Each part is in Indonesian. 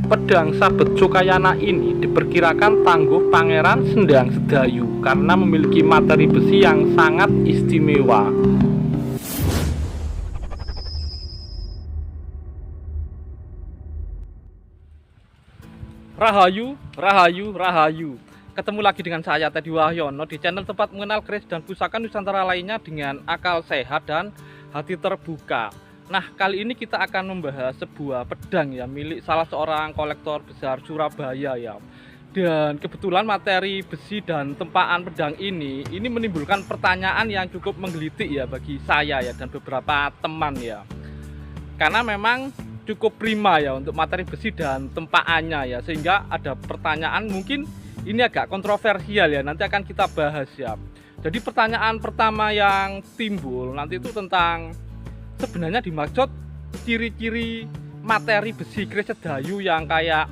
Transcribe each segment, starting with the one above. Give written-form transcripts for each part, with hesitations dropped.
Pedang Sabet Sukayana ini diperkirakan tangguh Pangeran Sendang Sedayu karena memiliki materi besi yang sangat istimewa. Rahayu, Rahayu, Rahayu. Ketemu lagi dengan saya Teddy Wahyono di channel tempat mengenal keris dan pusaka Nusantara lainnya dengan akal sehat dan hati terbuka. Nah, kali ini kita akan membahas sebuah pedang ya milik salah seorang kolektor besar Surabaya ya. Dan kebetulan materi besi dan tempaan pedang ini menimbulkan pertanyaan yang cukup menggelitik ya bagi saya ya dan beberapa teman ya. Karena memang cukup prima ya untuk materi besi dan tempaannya ya, sehingga ada pertanyaan mungkin ini agak kontroversial ya, nanti akan kita bahas ya. Jadi pertanyaan pertama yang timbul nanti itu tentang sebenarnya dimaksud ciri-ciri materi besi keris Sedayu yang kayak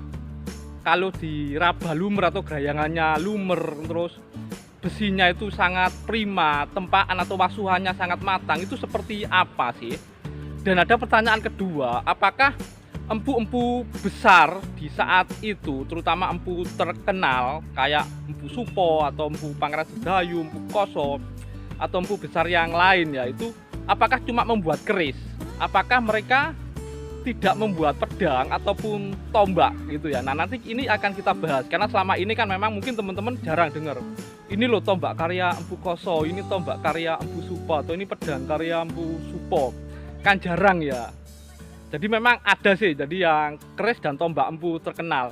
kalau diraba lumer atau gerayangannya lumer, terus besinya itu sangat prima, tempaan atau wasuhannya sangat matang, itu seperti apa sih? Dan ada pertanyaan kedua, apakah empu-empu besar di saat itu, terutama empu terkenal kayak empu Supo atau empu Pangeran Sedayu, empu Koso atau empu besar yang lain ya, itu apakah cuma membuat keris? Apakah mereka tidak membuat pedang ataupun tombak gitu ya? Nah, nanti ini akan kita bahas karena selama ini kan memang mungkin teman-teman jarang dengar. Ini loh tombak karya empu Koso, ini tombak karya empu Supo, atau ini pedang karya empu Supo. Kan jarang ya. Jadi memang ada sih jadi yang keris dan tombak empu terkenal.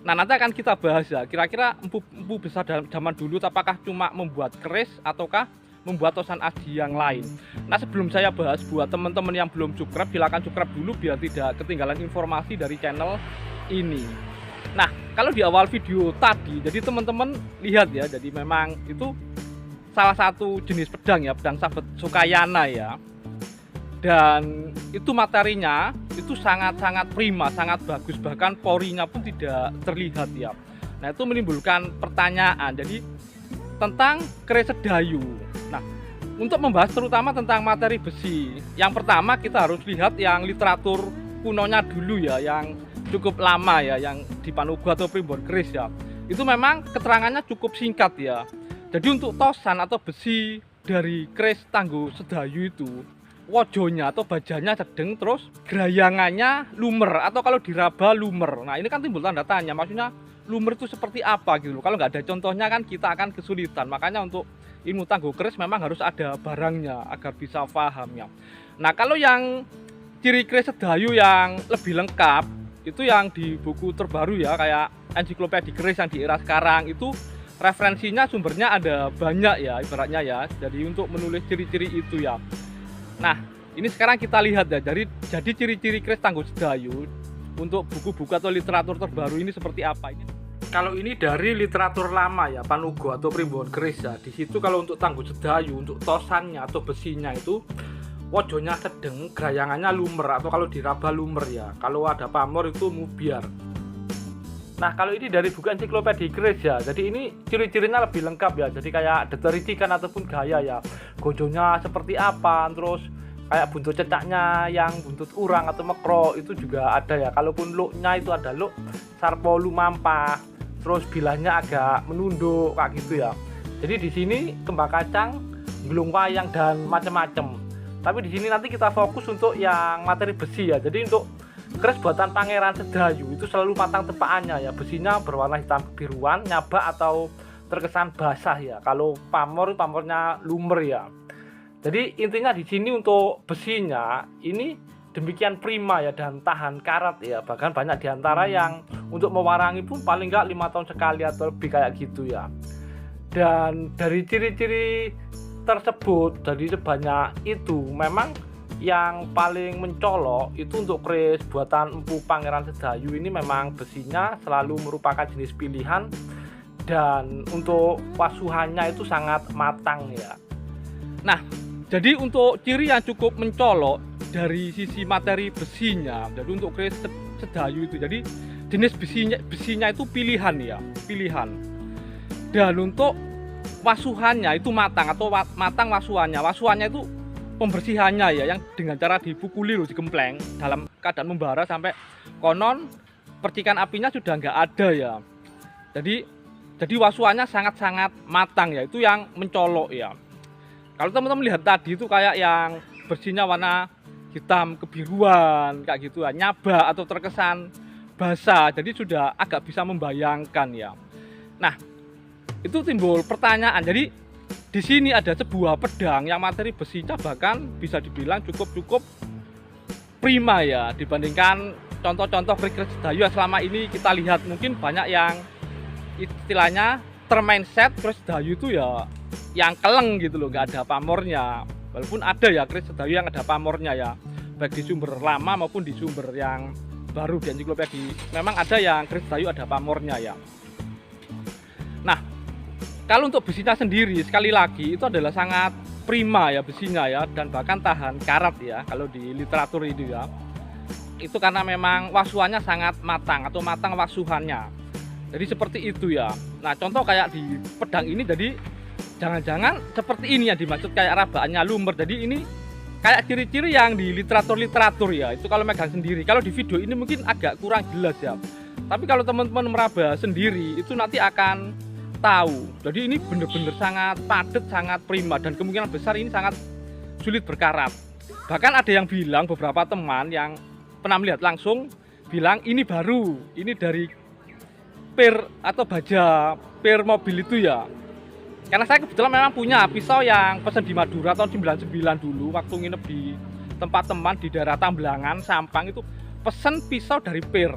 Nah, nanti akan kita bahas ya. Kira-kira empu besar zaman dulu apakah cuma membuat keris ataukah membuat tosan aji yang lain. Nah, sebelum saya bahas, buat teman-teman yang belum subscribe, silakan subscribe dulu biar tidak ketinggalan informasi dari channel ini. Nah, kalau di awal video tadi, jadi teman-teman lihat ya, jadi memang itu salah satu jenis pedang ya, pedang Sabet Sukayana ya. Dan itu materinya itu sangat-sangat prima, sangat bagus, bahkan porinya pun tidak terlihat ya. Nah, itu menimbulkan pertanyaan jadi tentang keris Sedayu. Nah, untuk membahas terutama tentang materi besi, yang pertama kita harus lihat yang literatur kunonya dulu ya, yang cukup lama ya, yang di Panugo atau Primbon Keris ya. Itu memang keterangannya cukup singkat ya. Jadi untuk tosan atau besi dari keris Tangguh Sedayu itu wojonya atau bajanya sedeng, terus gerayangannya lumer atau kalau diraba lumer. Nah, ini kan timbul tanda tanya, maksudnya lumer itu seperti apa gitu loh. Kalau nggak ada contohnya kan kita akan kesulitan. Makanya untuk ilmu tangguh keris memang harus ada barangnya agar bisa paham ya. Nah, kalau yang ciri keris Sedayu yang lebih lengkap itu yang di buku terbaru ya, kayak ensiklopedia keris yang di era sekarang itu referensinya sumbernya ada banyak ya ibaratnya ya. Jadi untuk menulis ciri-ciri itu ya. Nah, ini sekarang kita lihat ya, jadi ciri-ciri keris Tangguh Sedayu untuk buku-buku atau literatur terbaru ini seperti apa ini? Kalau ini dari literatur lama ya, Panugo atau Primbon Keris ya. Di situ kalau untuk Tangguh Sedayu, untuk tosannya atau besinya itu wojonya sedeng, gerayangannya lumer atau kalau diraba lumer ya. Kalau ada pamor itu mubiar. Nah, kalau ini dari buku ensiklopedia keris ya, jadi ini ciri-cirinya lebih lengkap ya. Jadi kayak deterisikan ataupun gaya ya, gojonya seperti apa, terus kayak buntut cecaknya yang buntut urang atau mekro itu juga ada ya. Kalaupun looknya itu ada look sarpo lumampah, terus bilahnya agak menunduk kayak gitu ya. Jadi di sini kembang kacang, gelung wayang dan macam-macam. Tapi di sini nanti kita fokus untuk yang materi besi ya. Jadi untuk keris buatan Pangeran Sedayu itu selalu matang tempaannya ya, besinya berwarna hitam kebiruan, nyabak atau terkesan basah ya. Kalau pamornya lumer ya. Jadi intinya di sini untuk besinya ini demikian prima ya dan tahan karat ya. Bahkan banyak diantara yang untuk mewarangi pun paling enggak 5 tahun sekali atau lebih kayak gitu ya. Dan dari ciri-ciri tersebut dari sebanyak itu memang yang paling mencolok itu untuk keris buatan empu Pangeran Sedayu ini memang besinya selalu merupakan jenis pilihan dan untuk wasuhannya itu sangat matang ya. Nah, jadi untuk ciri yang cukup mencolok dari sisi materi besinya, jadi untuk keris Sedayu itu jadi jenis besinya itu pilihan ya, pilihan. Dan untuk wasuhannya itu matang atau matang wasuhannya itu pembersihannya ya, yang dengan cara dipukuli loh, digempleng dalam keadaan membara sampai konon percikan apinya sudah nggak ada ya. Jadi wasuannya sangat-sangat matang ya, itu yang mencolok ya. Kalau teman-teman lihat tadi itu kayak yang bersihnya warna hitam kebiruan kayak gitu ya, nyaba atau terkesan basah. Jadi sudah agak bisa membayangkan ya. Nah, itu timbul pertanyaan. Jadi di sini ada sebuah pedang yang materi besinya bahkan bisa dibilang cukup prima ya, dibandingkan contoh-contoh keris sedayu yang selama ini kita lihat. Mungkin banyak yang istilahnya termindset keris sedayu itu ya yang keleng gitu loh, nggak ada pamornya. Walaupun ada ya keris sedayu yang ada pamornya ya, baik di sumber lama maupun di sumber yang baru di ensiklopedia. Memang ada yang keris sedayu ada pamornya ya. Nah, kalau untuk besinya sendiri sekali lagi itu adalah sangat prima ya besinya ya, dan bahkan tahan karat ya kalau di literatur itu ya. Itu karena memang wasuannya sangat matang atau matang wasuhannya. Jadi seperti itu ya. Nah, contoh kayak di pedang ini, jadi jangan-jangan seperti ini yang dimaksud kayak rabaannya lumer. Jadi ini kayak ciri-ciri yang di literatur ya. Itu kalau megang sendiri. Kalau di video ini mungkin agak kurang jelas ya. Tapi kalau teman-teman meraba sendiri itu nanti akan tahu. Jadi ini benar-benar sangat padat, sangat prima, dan kemungkinan besar ini sangat sulit berkarat. Bahkan ada yang bilang, beberapa teman yang pernah melihat langsung bilang ini baru, ini dari pir atau baja pir mobil itu ya. Karena saya kebetulan memang punya pisau yang pesan di Madura tahun 99 dulu, waktu nginep di tempat teman di daerah Tamblangan, Sampang, itu pesan pisau dari pir.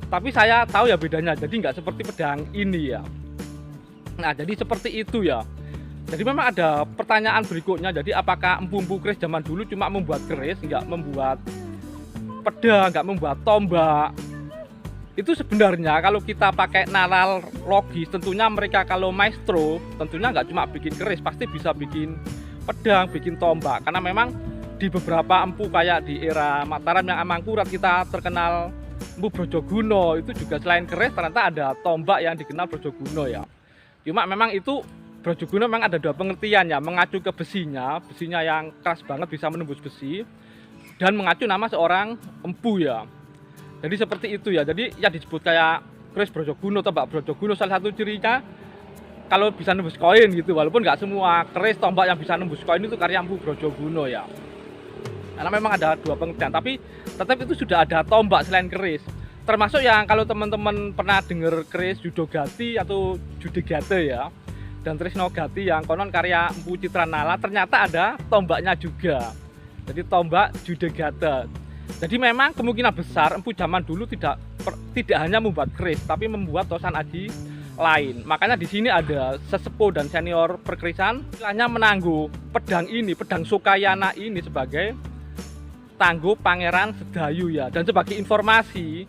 Tapi saya tahu ya bedanya, jadi nggak seperti pedang ini ya. Nah, jadi seperti itu ya. Jadi memang ada pertanyaan berikutnya, jadi apakah empu-empu keris zaman dulu cuma membuat keris, nggak membuat pedang, nggak membuat tombak? Itu sebenarnya kalau kita pakai nalar logis, tentunya mereka kalau maestro tentunya nggak cuma bikin keris, pasti bisa bikin pedang, bikin tombak. Karena memang di beberapa empu kayak di era Mataram yang Amangkurat kita terkenal empu Brojoguno, itu juga selain keris ternyata ada tombak yang dikenal Brojoguno ya. Cuma memang itu Brojoguno memang ada dua pengertian ya, mengacu ke besinya yang keras banget bisa menembus besi, dan mengacu nama seorang empu ya. Jadi seperti itu ya. Jadi ya disebut kayak keris Brojoguno, tombak Brojoguno, salah satu cirinya kalau bisa nembus koin gitu. Walaupun nggak semua keris tombak yang bisa nembus koin itu karya empu Brojoguno ya. Karena memang ada dua pengertian, tapi tetap itu sudah ada tombak selain keris. Termasuk yang kalau teman-teman pernah dengar keris Judogati atau Judegate ya, dan Trisnogati yang konon karya empu Citranala, ternyata ada tombaknya juga. Jadi tombak Judegate. Jadi memang kemungkinan besar empu zaman dulu tidak hanya membuat keris, tapi membuat tosan aji lain. Makanya di sini ada sesepuh dan senior perkerisan istilahnya menangguh pedang ini, pedang Sukayana ini sebagai tangguh Pangeran Sedayu ya. Dan sebagai informasi,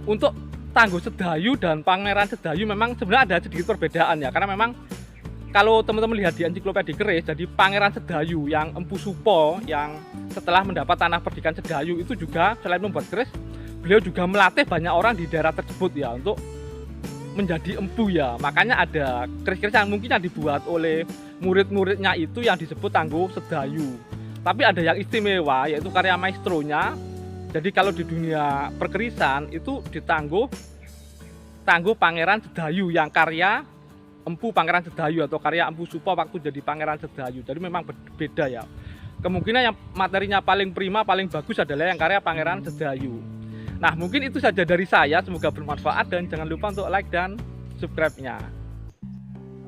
untuk tangguh Sedayu dan Pangeran Sedayu memang sebenarnya ada sedikit perbedaan ya. Karena memang kalau teman-teman lihat di ensiklopedia keris, jadi Pangeran Sedayu yang empu Supo yang setelah mendapat tanah perdikan Sedayu itu juga selain membuat keris, beliau juga melatih banyak orang di daerah tersebut ya untuk menjadi empu ya. Makanya ada keris-keris yang mungkin yang dibuat oleh murid-muridnya itu yang disebut tangguh Sedayu. Tapi ada yang istimewa yaitu karya maestronya. Jadi kalau di dunia perkerisan itu tangguh Pangeran Sedayu yang karya empu Pangeran Sedayu atau karya empu Supo waktu jadi Pangeran Sedayu. Jadi memang berbeda ya. Kemungkinan yang materinya paling prima, paling bagus adalah yang karya Pangeran Sedayu. Nah, mungkin itu saja dari saya. Semoga bermanfaat dan jangan lupa untuk like dan subscribe-nya.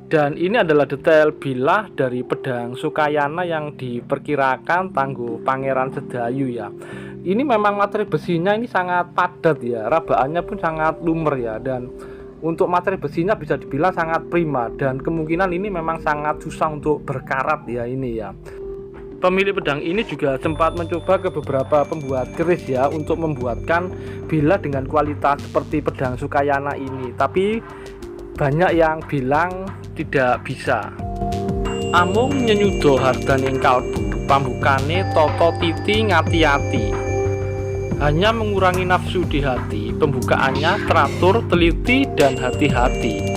Dan ini adalah detail bilah dari pedang Sukayana yang diperkirakan tangguh Pangeran Sedayu ya. Ini memang materi besinya ini sangat padat ya. Rabaannya pun sangat lumer ya, dan untuk materi besinya bisa dibilang sangat prima, dan kemungkinan ini memang sangat susah untuk berkarat ya ini ya. Pemilik pedang ini juga sempat mencoba ke beberapa pembuat keris ya untuk membuatkan bilah dengan kualitas seperti pedang Sukayana ini, tapi banyak yang bilang tidak bisa. Amung nyenyuda hardaning kalbu, pambukane tata titi ngati-ati. Hanya mengurangi nafsu di hati, pembukaannya teratur, teliti, dan hati-hati.